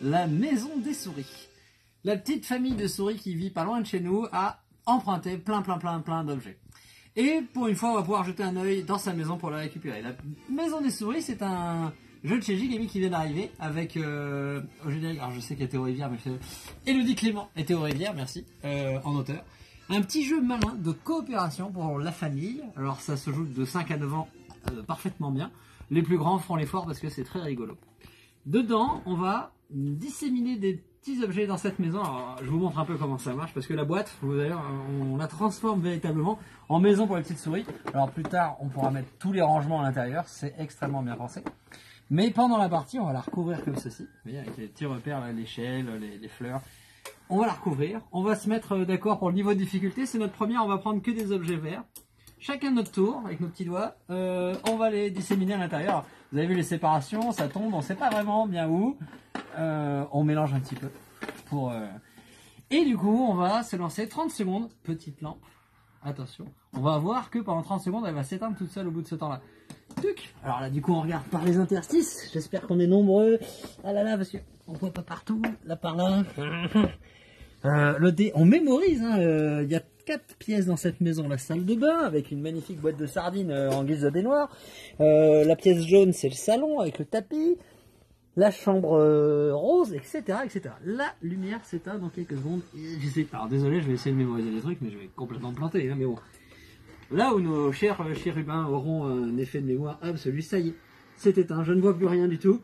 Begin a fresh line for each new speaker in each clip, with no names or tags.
la maison des souris. La petite famille de souris qui vit pas loin de chez nous a emprunté plein d'objets. Et pour une fois, on va pouvoir jeter un œil dans sa maison pour la récupérer. La maison des souris, c'est un jeu de chez Gigami qui vient d'arriver avec au générique. Alors je sais qu'il y a Théo Rivière, mais Élodie Clément et Théo Rivière, merci, en auteur. Un petit jeu malin de coopération pour la famille. Alors ça se joue de 5 à 9 ans parfaitement bien. Les plus grands feront l'effort parce que c'est très rigolo. Dedans, on va disséminer des petits objets dans cette maison. Alors, je vous montre un peu comment ça marche parce que la boîte, vous allez, on la transforme véritablement en maison pour les petites souris. Alors plus tard, on pourra mettre tous les rangements à l'intérieur. C'est extrêmement bien pensé. Mais pendant la partie, on va la recouvrir comme ceci. Vous voyez, avec les petits repères, l'échelle, les fleurs. On va la recouvrir. On va se mettre d'accord pour le niveau de difficulté. C'est notre première. On va prendre que des objets verts. Chacun de notre tour, avec nos petits doigts, on va les disséminer à l'intérieur. Vous avez vu les séparations, ça tombe, on ne sait pas vraiment bien où. On mélange un petit peu. Et du coup, on va se lancer 30 secondes. Petite lampe. Attention. On va voir que pendant 30 secondes, elle va s'éteindre toute seule au bout de ce temps-là. Tuc. Alors là, du coup, on regarde par les interstices. J'espère qu'on est nombreux. Ah là là, parce qu'on ne voit pas partout. Là, par là. Le dé, on mémorise. Il y a 4 pièces dans cette maison. La salle de bain avec une magnifique boîte de sardines en guise de baignoire. La pièce jaune, c'est le salon avec le tapis. La chambre rose, etc., etc. La lumière s'éteint dans quelques secondes. Alors désolé, je vais essayer de mémoriser les trucs, mais je vais complètement me planter. Hein, mais bon. Là où nos chers chérubins auront un effet de mémoire absolu, ça y est, c'est éteint, je ne vois plus rien du tout.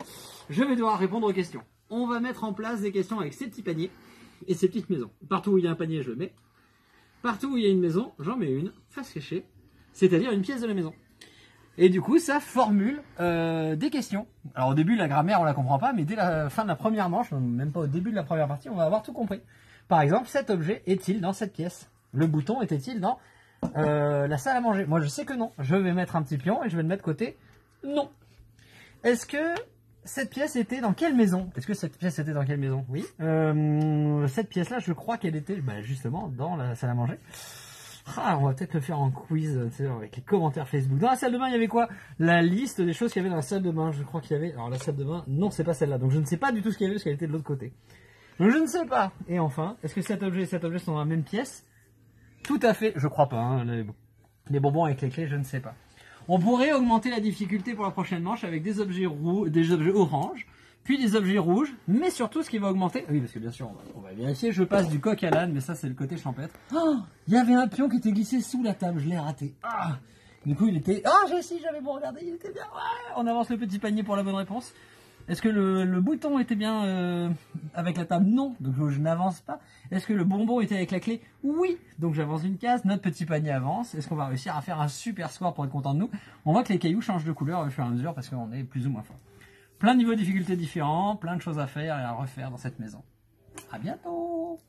Je vais devoir répondre aux questions. On va mettre en place des questions avec ces petits paniers et ces petites maisons. Partout où il y a un panier, je le mets. Partout où il y a une maison, j'en mets une, face cachée, c'est-à-dire une pièce de la maison. Et du coup, ça formule des questions. Alors au début, la grammaire, on la comprend pas, mais dès la fin de la première manche, même pas au début de la première partie, on va avoir tout compris. Par exemple, cet objet est-il dans cette pièce? Le bouton était-il dans la salle à manger? Moi, je sais que non. Je vais mettre un petit pion et je vais le mettre côté non. Est-ce que cette pièce était dans quelle maison? Est-ce que cette pièce était dans quelle maison? Oui. Cette pièce-là, je crois qu'elle était justement dans la salle à manger. Ah, on va peut-être le faire en quiz, tu sais, avec les commentaires Facebook. Dans la salle de bain, il y avait quoi? La liste des choses qu'il y avait dans la salle de bain. Je crois qu'il y avait... Alors, la salle de bain, non, c'est pas celle-là. Donc, je ne sais pas du tout ce qu'il y avait parce qu'elle était de l'autre côté. Donc, je ne sais pas. Et enfin, est-ce que cet objet et cet objet sont dans la même pièce? Tout à fait. Je crois pas. Hein. Les bonbons avec les clés, je ne sais pas. On pourrait augmenter la difficulté pour la prochaine manche avec des objets oranges, puis des objets rouges, mais surtout ce qui va augmenter... Oui, parce que bien sûr, on va vérifier, je passe du coq à l'âne, mais ça c'est le côté champêtre. Oh, il y avait un pion qui était glissé sous la table, je l'ai raté. Ah, du coup, il était... Ah, j'avais beau regarder, il était bien. Ouais, on avance le petit panier pour la bonne réponse. Est-ce que le bouton était bien avec la table? Non, donc je n'avance pas. Est-ce que le bonbon était avec la clé? Oui, donc j'avance une case, notre petit panier avance. Est-ce qu'on va réussir à faire un super score pour être content de nous? On voit que les cailloux changent de couleur au fur et à mesure parce qu'on est plus ou moins fort. Plein de niveaux de difficulté différents, plein de choses à faire et à refaire dans cette maison. À bientôt!